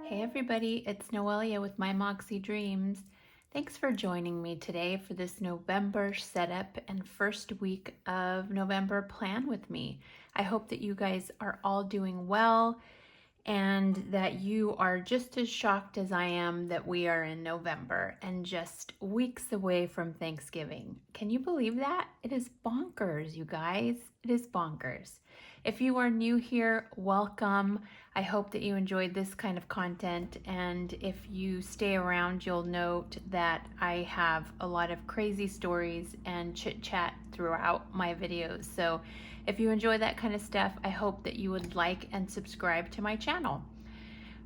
Hey everybody, it's Noelia with My Moxie Dreams. Thanks for joining me today for this November setup and first week of November plan with me. I hope that you guys are all doing well and that you are just as shocked as I am that we are in November and just weeks away from Thanksgiving. Can you believe that? It is bonkers, you guys. It is bonkers. If you are new here, welcome. I hope that you enjoyed this kind of content, and if you stay around, you'll note that I have a lot of crazy stories and chit chat throughout my videos. So if you enjoy that kind of stuff, I hope that you would like and subscribe to my channel.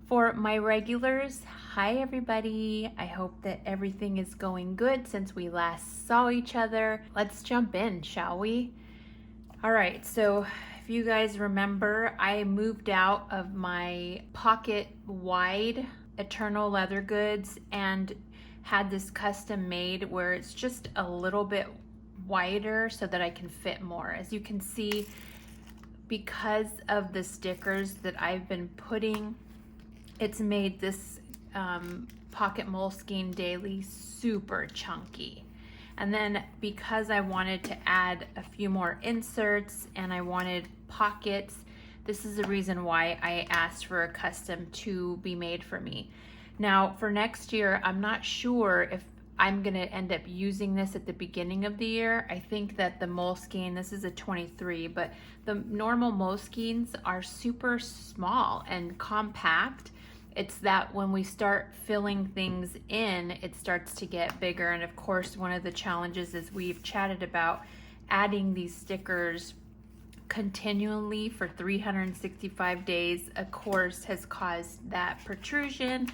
For my regulars, hi everybody. I hope that everything is going good since we last saw each other. Let's jump in, shall we? All right, so if you guys remember, I moved out of my pocket wide Eternal leather goods and had this custom made where it's just a little bit wider so that I can fit more. As you can see, because of the stickers that I've been putting, it's made this pocket Moleskine daily super chunky. And then because I wanted to add a few more inserts and I wanted pockets, this is the reason why I asked for a custom to be made for me. Now for next year, I'm not sure if I'm gonna end up using this at the beginning of the year. I think that the Moleskine, this is a 23, but the normal Moleskines are super small and compact. It's that when we start filling things in, it starts to get bigger. And of course, one of the challenges is we've chatted about adding these stickers continually for 365 days, of course, has caused that protrusion.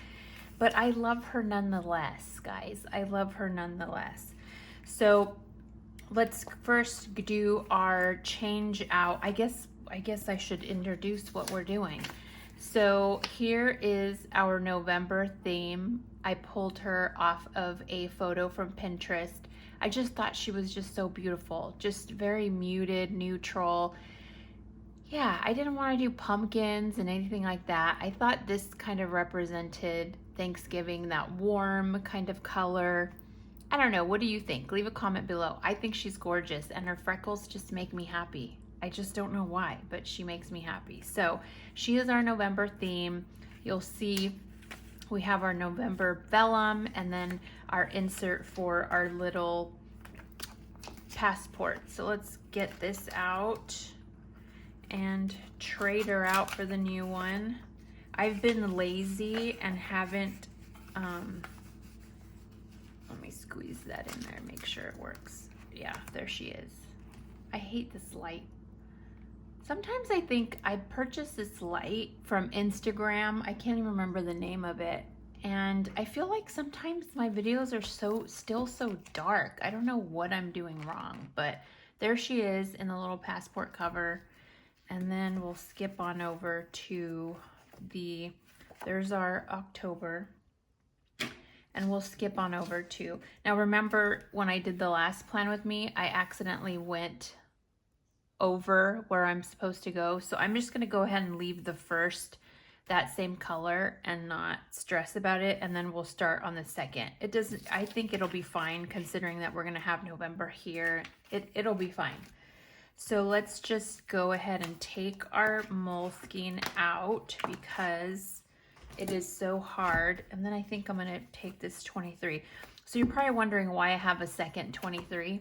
But I love her nonetheless, guys. I love her nonetheless. So let's first do our change out. I guess I should introduce what we're doing. So here is our November theme. I pulled her off of a photo from Pinterest. I just thought she was just so beautiful, just very muted, neutral. Yeah, I didn't want to do pumpkins and anything like that. I thought this kind of represented Thanksgiving, that warm kind of color. I don't know, what do you think? Leave a comment below. I think she's gorgeous and her freckles just make me happy. I just don't know why, but she makes me happy. So she is our November theme. You'll see we have our November vellum and then our insert for our little passport. So let's get this out and trade her out for the new one. I've been lazy and haven't, let me squeeze that in there, make sure it works. Yeah, there she is. I hate this light. Sometimes I think I purchased this light from Instagram. I can't even remember the name of it. And I feel like sometimes my videos are still so dark. I don't know what I'm doing wrong, but there she is in the little passport cover. And then we'll skip on over to there's our October. And we'll skip on over to, now remember when I did the last plan with me, I accidentally went over where I'm supposed to go. So I'm just gonna go ahead and leave the first that same color and not stress about it. And then we'll start on the second. It doesn't, I think it'll be fine considering that we're gonna have November here. It'll be fine. So let's just go ahead and take our Moleskine out because it is so hard. And then I think I'm gonna take this 23. So you're probably wondering why I have a second 23.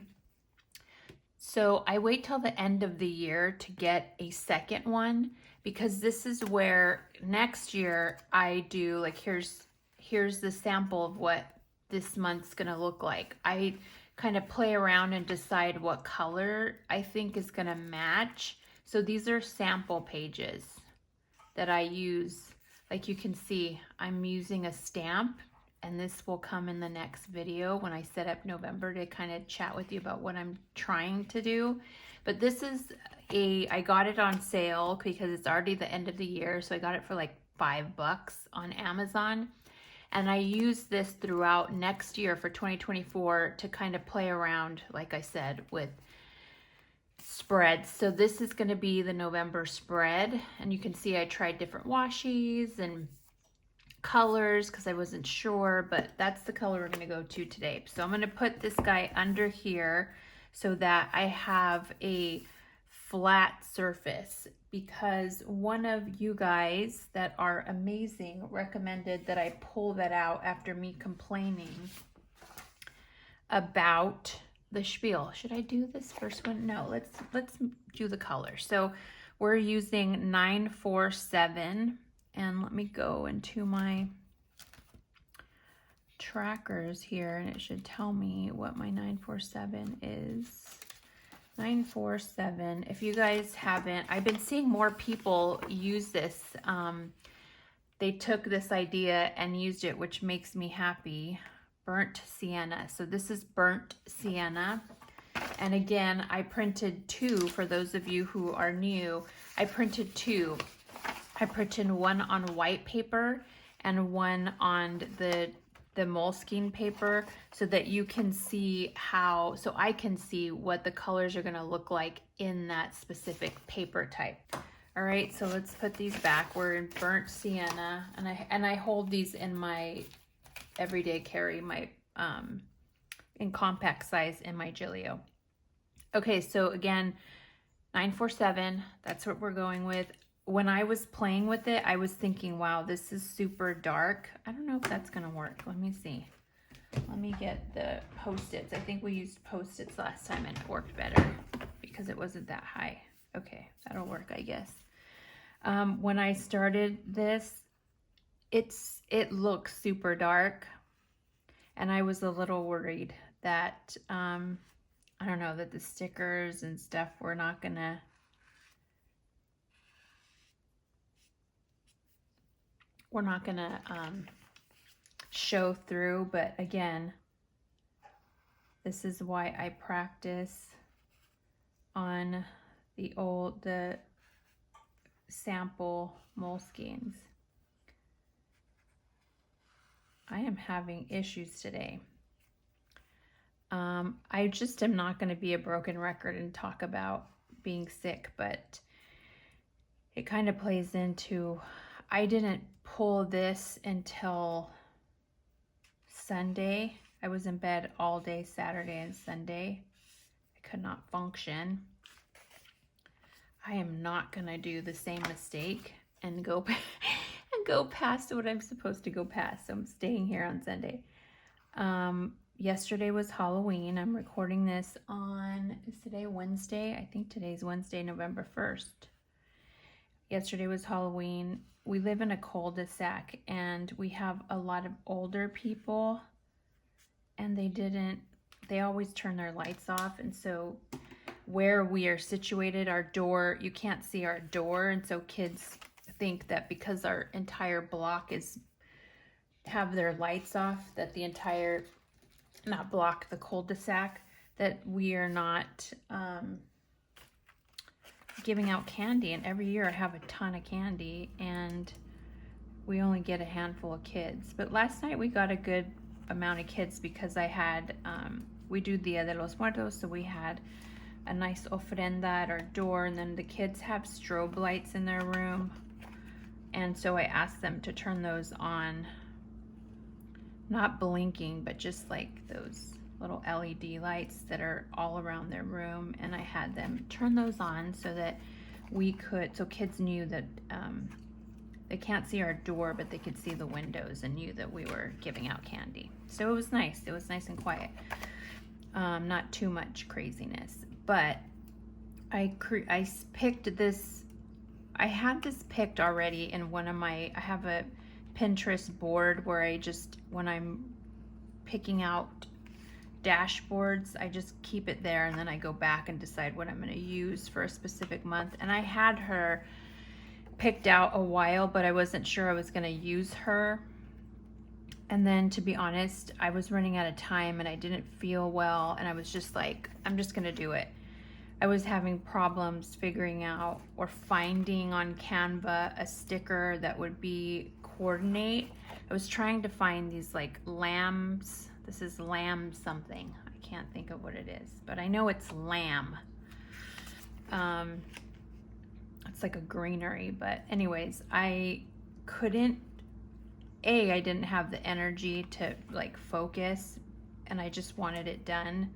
So I wait till the end of the year to get a second one because this is where next year I do, like here's the sample of what this month's gonna look like. I kind of play around and decide what color I think is gonna match. So these are sample pages that I use. Like you can see, I'm using a stamp, and this will come in the next video when I set up November to kind of chat with you about what I'm trying to do. But this is I got it on sale because it's already the end of the year. So I got it for like $5 on Amazon. And I use this throughout next year for 2024 to kind of play around, like I said, with spreads. So this is going to be the November spread. And you can see I tried different washes and colors because I wasn't sure, but that's the color we're going to go to today. So I'm going to put this guy under here so that I have a flat surface, because one of you guys that are amazing recommended that I pull that out after me complaining about the spiel. Should I do this first one? No, let's do the color. So we're using 947, and let me go into my trackers here and it should tell me what my 947 is. 947. If you guys haven't, I've been seeing more people use this. They took this idea and used it, which makes me happy. Burnt sienna. So this is burnt sienna. And again, I printed two for those of you who are new. I printed two. I printed one on white paper and one on the Moleskine paper so that you can see how, so I can see what the colors are going to look like in that specific paper type. All right, so let's put these back. We're in burnt sienna, and I hold these in my everyday carry, my in compact size in my Gillio. Okay, so again, 947, that's what we're going with. When I was playing with it, I was thinking, wow, this is super dark. I don't know if that's gonna work. Let me see. Let me get the Post-its. I think we used Post-its last time and it worked better because it wasn't that high. Okay, that'll work, I guess. When I started this, it looks super dark, and I was a little worried that, I don't know, that the stickers and stuff were not gonna show through. But again, this is why I practice on the sample Moleskines. I am having issues today. I just am not going to be a broken record and talk about being sick, but it kind of plays into, I didn't pull this until Sunday. I was in bed all day Saturday and Sunday. I could not function. I am not going to do the same mistake and go past what I'm supposed to go past. So I'm staying here on Sunday. Yesterday was Halloween. I'm recording this on, is today Wednesday? I think today's Wednesday, November 1st. Yesterday was Halloween. We live in a cul-de-sac and we have a lot of older people, and they always turn their lights off. And so where we are situated, our door, you can't see our door. And so kids think that because our entire block have their lights off, that the entire, not block, the cul-de-sac, that we are not giving out candy. And every year I have a ton of candy and we only get a handful of kids. But last night we got a good amount of kids because I had, we do Dia de los Muertos, so we had a nice ofrenda at our door, and then the kids have strobe lights in their room. And so I asked them to turn those on, not blinking, but just like those little LED lights that are all around their room. And I had them turn those on so that so kids knew that they can't see our door, but they could see the windows and knew that we were giving out candy. So it was nice. It was nice and quiet. Not too much craziness. But I picked this. I had this picked already in one of I have a Pinterest board where I just, when I'm picking out dashboards, I just keep it there and then I go back and decide what I'm going to use for a specific month. And I had her picked out a while, but I wasn't sure I was going to use her. And then, to be honest, I was running out of time and I didn't feel well, and I was just like, I'm just going to do it. I was having problems figuring out or finding on Canva a sticker that would coordinate. I was trying to find these like lambs. This is lamb something. I can't think of what it is, but I know it's lamb. It's like a greenery, but anyways, I couldn't I didn't have the energy to like focus, and I just wanted it done,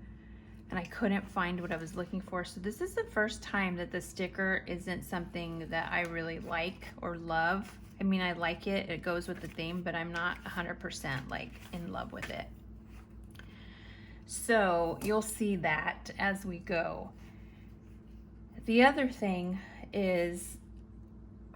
and I couldn't find what I was looking for. So this is the first time that the sticker isn't something that I really like or love. I mean, I like it, it goes with the theme, but I'm not 100% like in love with it. So you'll see that as we go. The other thing is,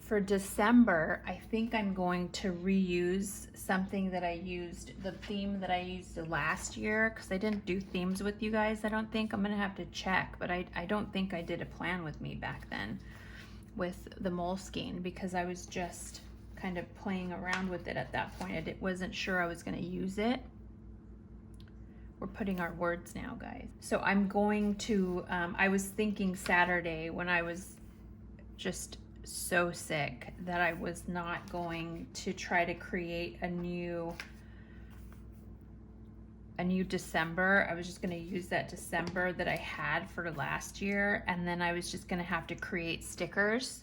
for December, I think I'm going to reuse something that I used, the theme that I used last year, because I didn't do themes with you guys, I don't think. I'm gonna have to check, but I don't think I did a plan with me back then with the Moleskine, because I was just kind of playing around with it at that point. I wasn't sure I was gonna use it. We're putting our words now, guys. So I'm going to, I was thinking Saturday when I was just so sick that I was not going to try to create a new December. I was just going to use that December that I had for last year, and then I was just going to have to create stickers.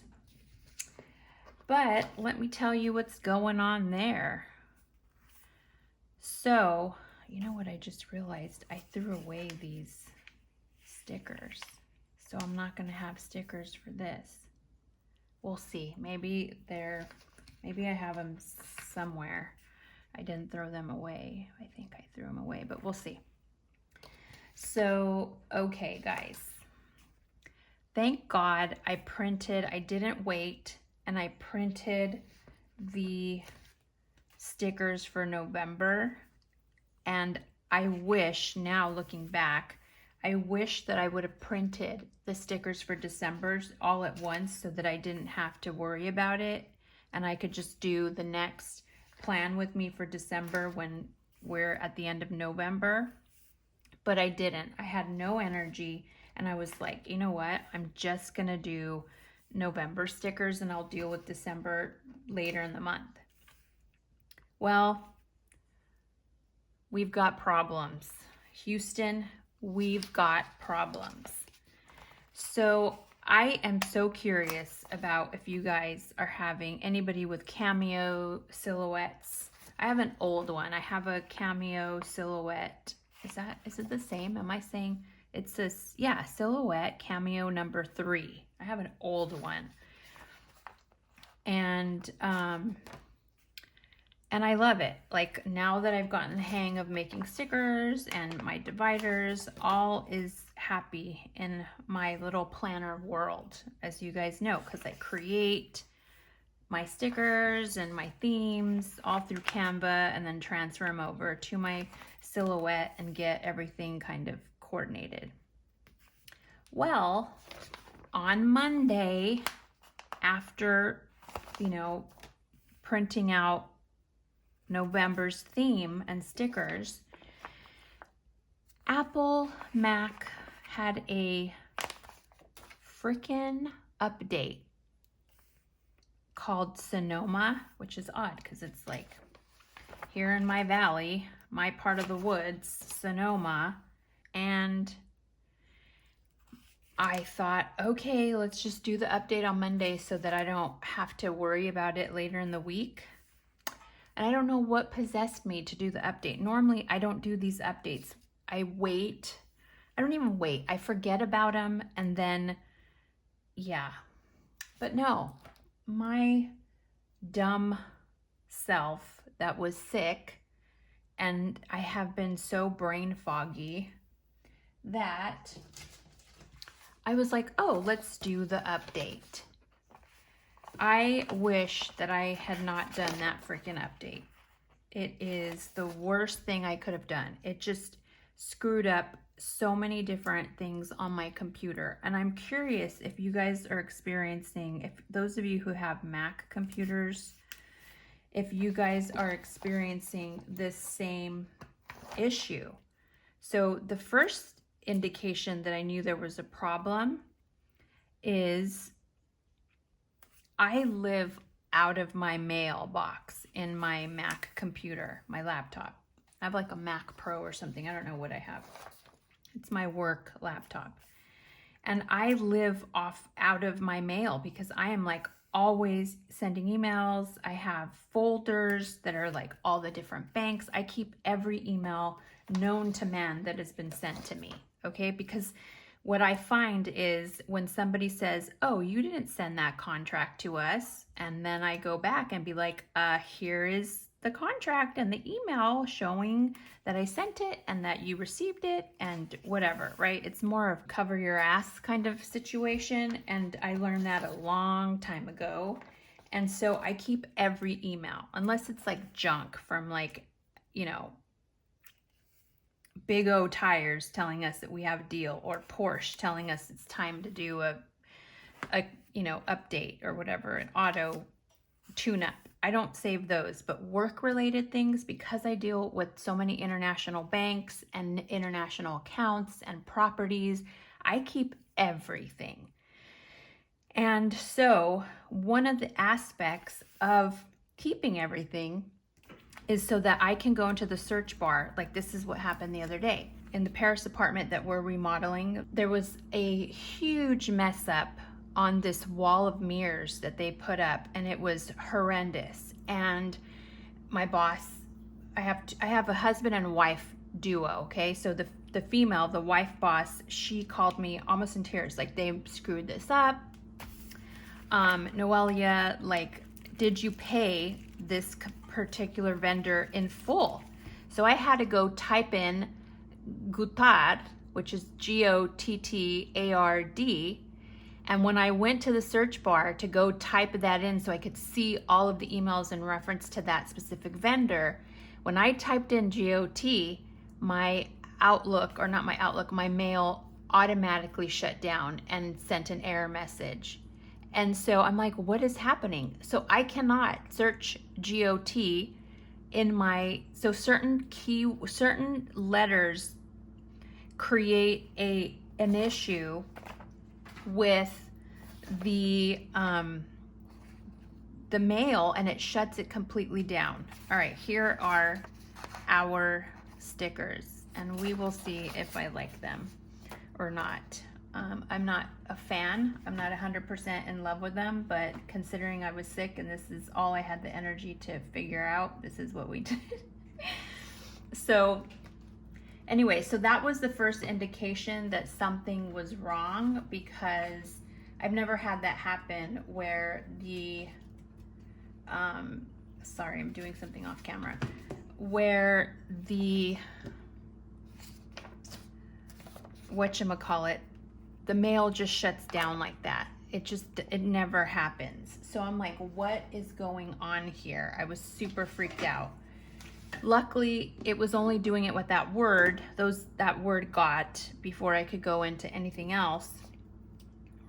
But let me tell you what's going on there. So, you know what I just realized? I threw away these stickers. So I'm not going to have stickers for this. We'll see. Maybe I have them somewhere. I didn't throw them away. I think I threw them away, but we'll see. So, okay, guys. Thank God I didn't wait, and I printed the stickers for November. And I wish, now looking back, I wish that I would have printed the stickers for December all at once so that I didn't have to worry about it, and I could just do the next plan with me for December when we're at the end of November. But I didn't. I had no energy, and I was like, you know what? I'm just gonna do November stickers, and I'll deal with December later in the month. Well, we've got problems. Houston, we've got problems. So I am so curious about if you guys are having anybody with cameo silhouettes. I have an old one. I have a cameo silhouette. Is it the same? Am I saying it's this? Yeah, silhouette cameo number 3. I have an old one. And I love it. Like, now that I've gotten the hang of making stickers and my dividers, all is happy in my little planner world, as you guys know, because I create my stickers and my themes all through Canva and then transfer them over to my silhouette and get everything kind of coordinated. Well, on Monday, after, printing out November's theme and stickers, Apple Mac had a freaking update called Sonoma, which is odd because it's like here in my valley, my part of the woods, Sonoma. And I thought, okay, let's just do the update on Monday so that I don't have to worry about it later in the week. And I don't know what possessed me to do the update. Normally, I don't do these updates. I wait. I don't even wait. I forget about them, and then, yeah. But no, my dumb self that was sick, and I have been so brain foggy that I was like, oh, let's do the update. I wish that I had not done that freaking update. It is the worst thing I could have done. It just screwed up so many different things on my computer. And I'm curious if you guys are experiencing, if those of you who have Mac computers, if you guys are experiencing this same issue. So the first indication that I knew there was a problem is I live out of my mailbox in my Mac computer, my laptop. I have like a Mac Pro or something. I don't know what I have. It's my work laptop. And I live out of my mail because I am like always sending emails. I have folders that are like all the different banks. I keep every email known to man that has been sent to me, okay? Because what I find is when somebody says, oh, you didn't send that contract to us, and then I go back and be like, here is the contract and the email showing that I sent it and that you received it and whatever, right? It's more of cover your ass kind of situation, and I learned that a long time ago. And so I keep every email, unless it's like junk from like, you know, Big O Tires telling us that we have a deal, or Porsche telling us it's time to do a you know, update or whatever, an auto tune-up. I don't save those, but work-related things, because I deal with so many international banks and international accounts and properties, I keep everything. And so one of the aspects of keeping everything is so that I can go into the search bar. Like, this is what happened the other day. In the Paris apartment that we're remodeling, there was a huge mess up on this wall of mirrors that they put up, and it was horrendous. And my boss, I have a husband and wife duo, okay? So the female, the wife boss, she called me almost in tears, like, they screwed this up. Noelia, like, did you pay this particular vendor in full? So I had to go type in Gottard, which is Gottard. And when I went to the search bar to go type that in so I could see all of the emails in reference to that specific vendor, when I typed in GOT, my Outlook, or not my Outlook, my mail automatically shut down and sent an error message. And so I'm like, what is happening? So I cannot search GOT in my, so certain letters create an issue with the mail, and it shuts it completely down. All right, here are our stickers, and we will see if I like them or not. I'm not a fan. I'm not 100% in love with them, but considering I was sick and this is all I had the energy to figure out, this is what we did. So anyway, so that was the first indication that something was wrong, because I've never had that happen where the, sorry, I'm doing something off camera, where the, whatchamacallit, the mail just shuts down like that. It never happens. So I'm like, what is going on here? I was super freaked out. Luckily, it was only doing it with that word, that word got, before I could go into anything else.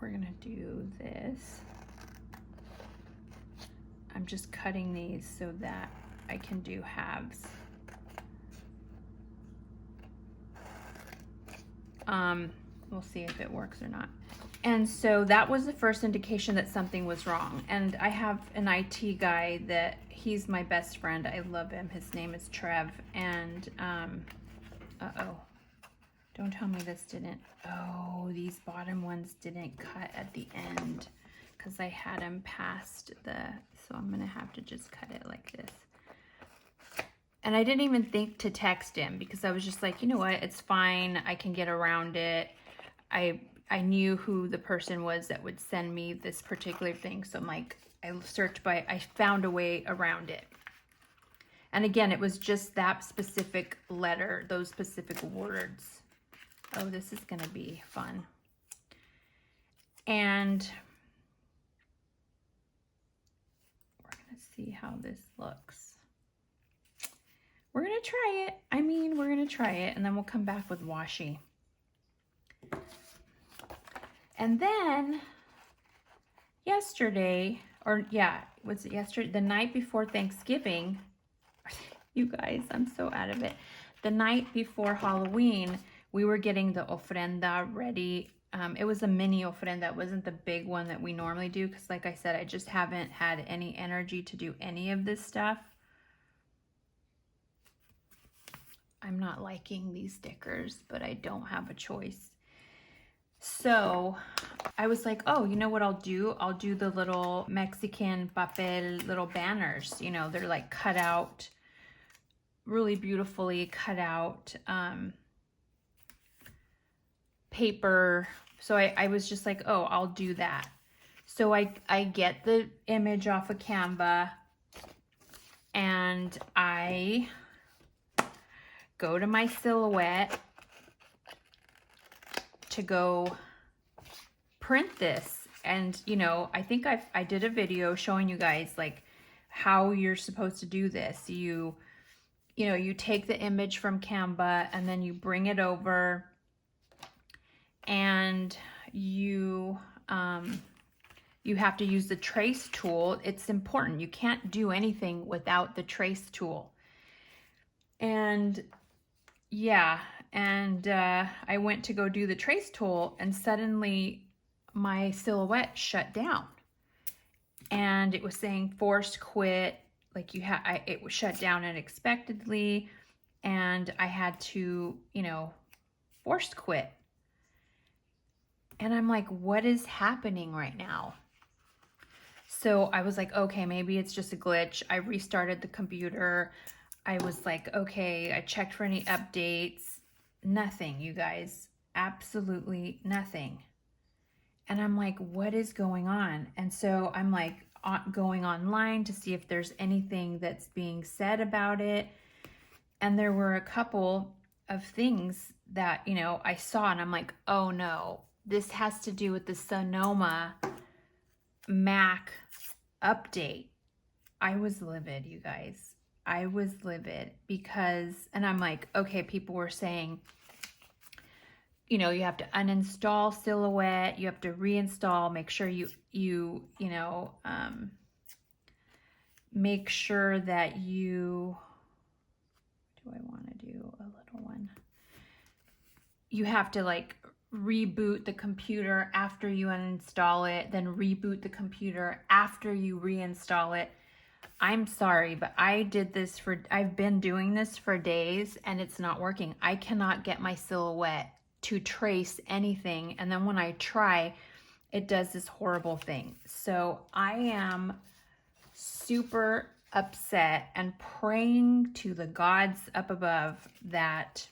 We're gonna do this. I'm just cutting these so that I can do halves. We'll see if it works or not. And so that was the first indication that something was wrong. And I have an IT guy that, he's my best friend. I love him. His name is Trev. And, uh-oh. Don't tell me this didn't, oh, these bottom ones didn't cut at the end, because I had them past so I'm gonna have to just cut it like this. And I didn't even think to text him, because I was just like, you know what, it's fine. I can get around it. I knew who the person was that would send me this particular thing. So I'm like, I found a way around it. And again, it was just that specific letter, those specific words. Oh, this is gonna be fun. And we're gonna see how this looks. We're gonna try it. We're gonna try it, and then we'll come back with washi. And then yesterday, or yeah, was it yesterday? The night before Thanksgiving, you guys, I'm so out of it. The night before Halloween, we were getting the ofrenda ready. It was a mini ofrenda. It wasn't the big one that we normally do, because like I said, I just haven't had any energy to do any of this stuff. I'm not liking these stickers, but I don't have a choice. So I was like, oh, you know what I'll do? I'll do the little Mexican papel little banners. You know, they're like cut out, really beautifully cut out paper. So I was just like, oh, I'll do that. So I get the image off of Canva and I go to my Silhouette to go print this. And you know, I think I did a video showing you guys like how you're supposed to do this. You know, you take the image from Canva and then you bring it over and you have to use the trace tool. It's important. You can't do anything without the trace tool. And yeah, and I went to go do the trace tool and suddenly my Silhouette shut down. And it was saying forced quit, like it was shut down unexpectedly, and I had to, you know, forced quit. And I'm like, what is happening right now? So I was like, okay, maybe it's just a glitch. I restarted the computer. I was like, okay, I checked for any updates. Nothing, you guys, absolutely nothing. And I'm like, what is going on? And so I'm like going online to see if there's anything that's being said about it. And there were a couple of things that, you know, I saw and I'm like, oh no, this has to do with the Sonoma Mac update. I was livid, you guys. I was livid because, and I'm like, okay, people were saying, you know, you have to uninstall Silhouette, you have to reinstall, make sure you know, make sure that you, do I want to do a little one? You have to like reboot the computer after you uninstall it, then reboot the computer after you reinstall it. I'm sorry, but I've been doing this for days and it's not working. I cannot get my Silhouette to trace anything. And then when I try, it does this horrible thing. So I am super upset and praying to the gods up above that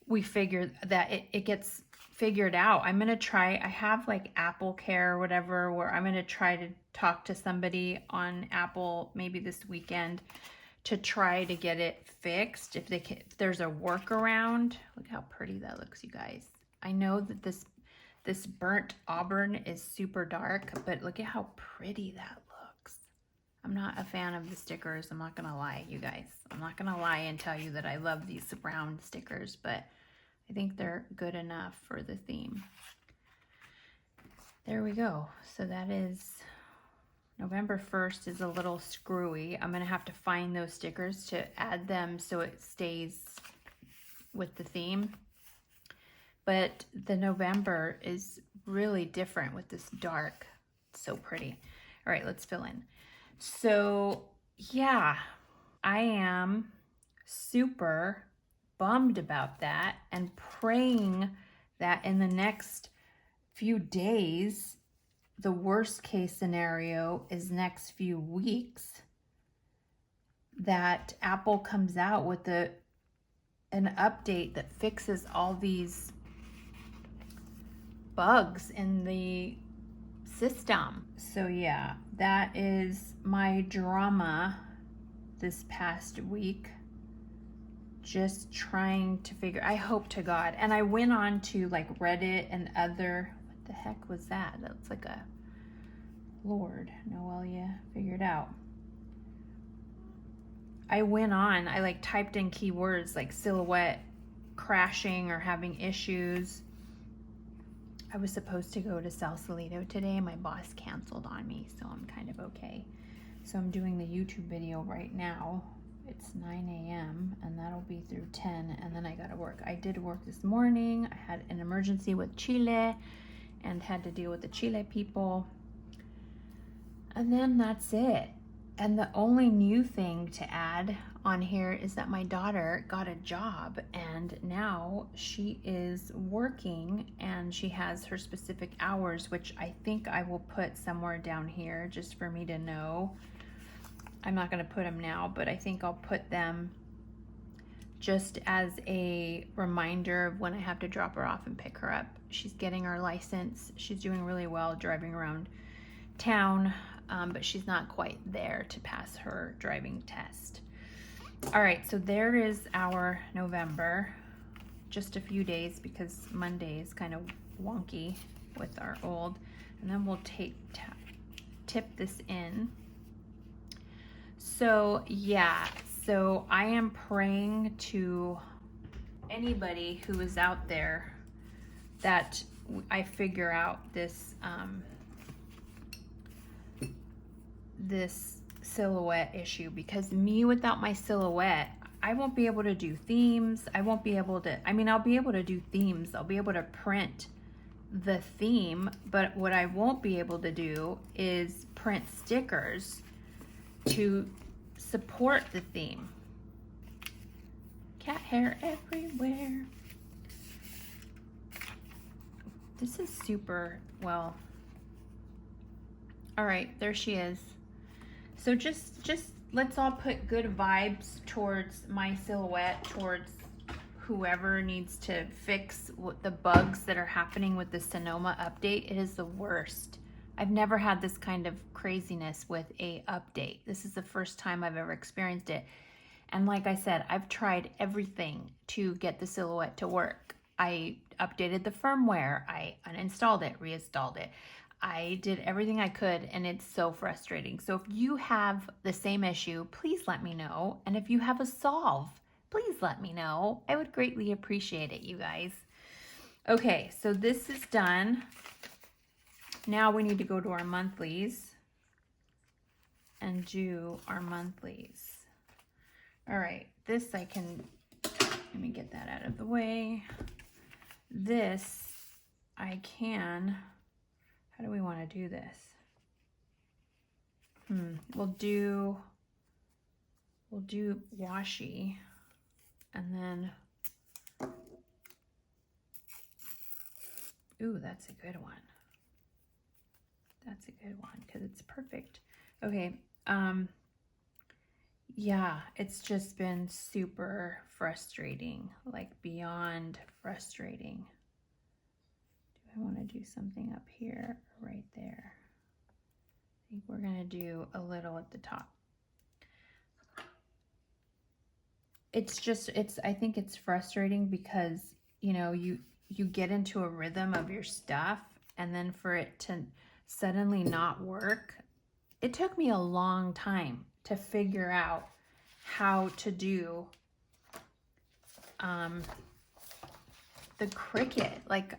we figure that it gets figured out. I'm going to try, I have like Apple Care or whatever, where I'm going to try to talk to somebody on Apple maybe this weekend to try to get it fixed. If there's a workaround. Look how pretty that looks, you guys. I know that this burnt auburn is super dark, but look at how pretty that looks. I'm not a fan of the stickers. I'm not going to lie, you guys. I'm not going to lie and tell you that I love these round stickers, but I think they're good enough for the theme. There we go. So that is November 1st is a little screwy. I'm going to have to find those stickers to add them so it stays with the theme. But the November is really different with this dark. It's so pretty. All right, let's fill in. So yeah, I am super bummed about that and praying that in the next few days, the worst case scenario is next few weeks, that Apple comes out with an update that fixes all these bugs in the system. So yeah, that is my drama this past week. Just trying to figure, I hope to God. And I went on to like Reddit and other, what the heck was that? That's like a, Lord, Noelia, figure it out. I went on, I like typed in keywords like Silhouette crashing or having issues. I was supposed to go to Sausalito today. My boss canceled on me, so I'm kind of okay. So I'm doing the YouTube video right now. It's 9 a.m. and that'll be through 10, and then I gotta work. I did work this morning. I had an emergency with Chile and had to deal with the Chile people. And then that's it. And the only new thing to add on here is that my daughter got a job and now she is working and she has her specific hours, which I think I will put somewhere down here just for me to know. I'm not going to put them now, but I think I'll put them just as a reminder of when I have to drop her off and pick her up. She's getting her license. She's doing really well driving around town, but she's not quite there to pass her driving test. All right, so there is our November. Just a few days because Monday is kind of wonky with our old. And then we'll tip this in. So yeah, so I am praying to anybody who is out there that I figure out this this silhouette issue, because me without my silhouette, I won't be able to do themes. I won't be able to, I mean, I'll be able to do themes. I'll be able to print the theme, but what I won't be able to do is print stickers to support the theme. Cat hair everywhere. This is super well. All right, there she is. So just let's all put good vibes towards my silhouette, towards whoever needs to fix the bugs that are happening with the Sonoma update. It is the worst. I've never had this kind of craziness with a update. This is the first time I've ever experienced it. And like I said, I've tried everything to get the silhouette to work. I updated the firmware. I uninstalled it, reinstalled it. I did everything I could, and it's so frustrating. So if you have the same issue, please let me know. And if you have a solve, please let me know. I would greatly appreciate it, you guys. Okay, so this is done. Now we need to go to our monthlies and do our monthlies. All right, this I can, let me get that out of the way. This I can, how do we want to do this? We'll do washi, and then, ooh, that's a good one. That's a good one because it's perfect. Okay, yeah, it's just been super frustrating, like beyond frustrating. Do I want to do something up here or right there? I think we're gonna do a little at the top. It's just, I think it's frustrating because, you know, you get into a rhythm of your stuff, and then for it to suddenly not work. It took me a long time to figure out how to do the Cricut. Like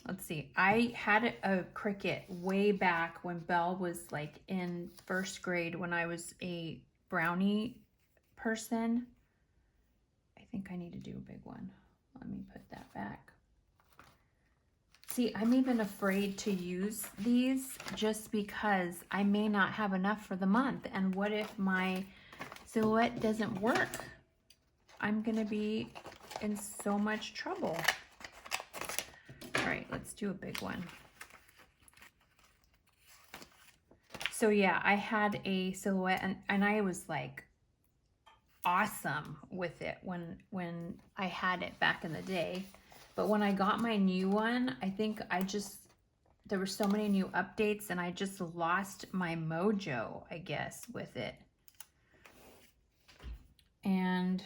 let's see, I had a Cricut way back when Belle was like in first grade, when I was a brownie person. I think I need to do a big one. Let me put that back. See, I'm even afraid to use these just because I may not have enough for the month. And what if my silhouette doesn't work? I'm gonna be in so much trouble. All right, let's do a big one. So yeah, I had a silhouette, and I was like awesome with it when I had it back in the day. But when I got my new one, I think there were so many new updates, and I just lost my mojo, I guess, with it. And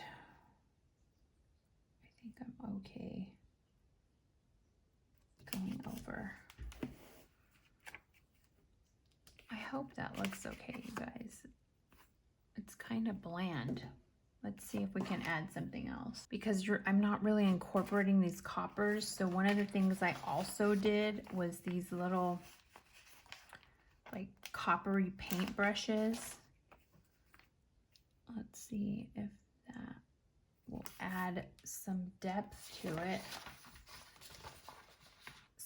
I think I'm okay going over. I hope that looks okay, you guys. It's kind of bland. Let's see if we can add something else, because I'm not really incorporating these coppers. So one of the things I also did was these little like coppery paint brushes. Let's see if that will add some depth to it.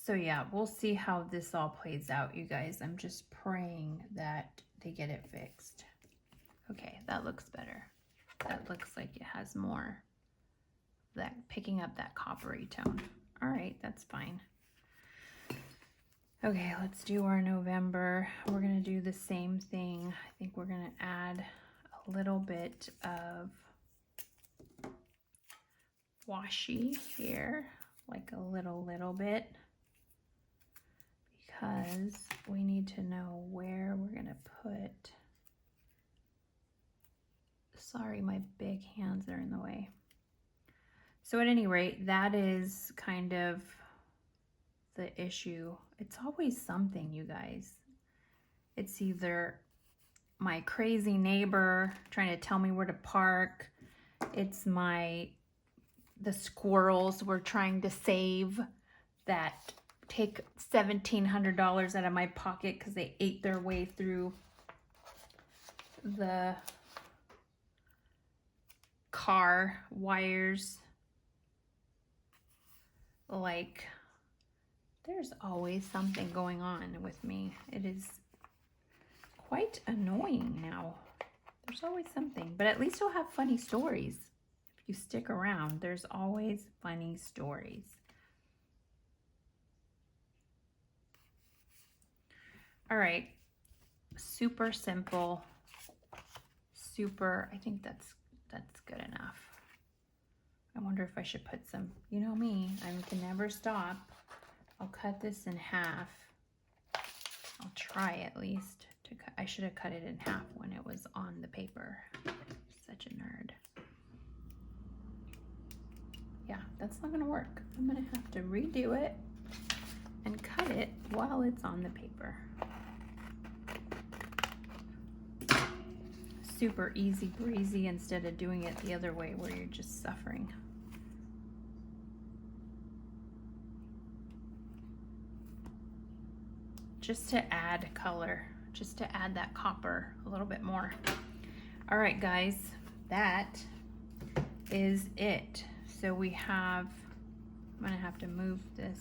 So yeah, we'll see how this all plays out, you guys. I'm just praying that they get it fixed. Okay, that looks better. That looks like it has more, that picking up that coppery tone. All right, that's fine. Okay, let's do our November. We're gonna do the same thing. I think we're gonna add a little bit of washi here, like a little bit, because we need to know where we're gonna put. Sorry, my big hands are in the way. So at any rate, that is kind of the issue. It's always something, you guys. It's either my crazy neighbor trying to tell me where to park. It's the squirrels we're trying to save that take $1,700 out of my pocket because they ate their way through the car wires. Like, there's always something going on with me. It is quite annoying now. There's always something, but at least you'll have funny stories. If you stick around, there's always funny stories. All right, super simple, super, I think that's good enough. I wonder if I should put some, you know me, I can never stop. I'll cut this in half. I'll try at least to cut. I should have cut it in half when it was on the paper. Such a nerd. Yeah, that's not gonna work. I'm gonna have to redo it and cut it while it's on the paper. Super easy breezy instead of doing it the other way where you're just suffering. Just to add color, just to add that copper a little bit more. All right, guys, that is it. So we have, I'm gonna have to move this.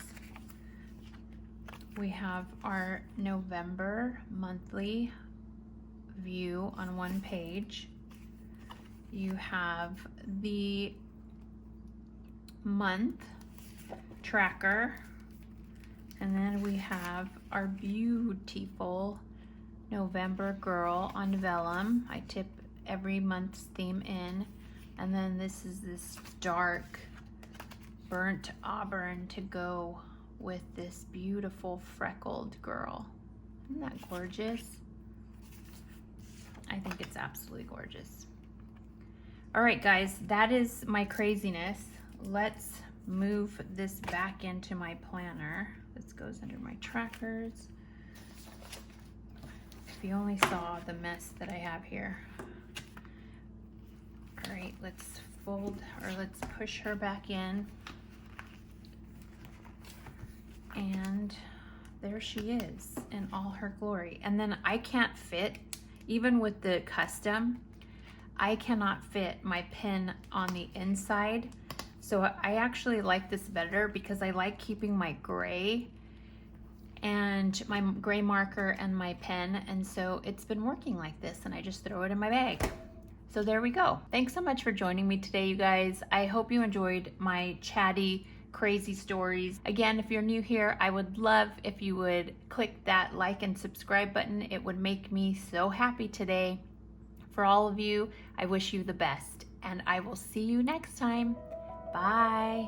We have our November monthly view on one page. You have the month tracker, and then we have our beautiful November girl on vellum. I tip every month's theme in, and then this is this dark burnt auburn to go with this beautiful freckled girl. Isn't that gorgeous? I think it's absolutely gorgeous. All right, guys, that is my craziness. Let's move this back into my planner. This goes under my trackers. If you only saw the mess that I have here. All right, let's fold, or let's push her back in. And there she is in all her glory. And then I can't fit, even with the custom, I cannot fit my pin on the inside. So I actually like this better because I like keeping my gray and my gray marker and my pen. And so it's been working like this, and I just throw it in my bag. So there we go. Thanks so much for joining me today, you guys. I hope you enjoyed my chatty, crazy stories. Again, if you're new here, I would love if you would click that like and subscribe button. It would make me so happy today. For all of you, I wish you the best, and I will see you next time. Bye.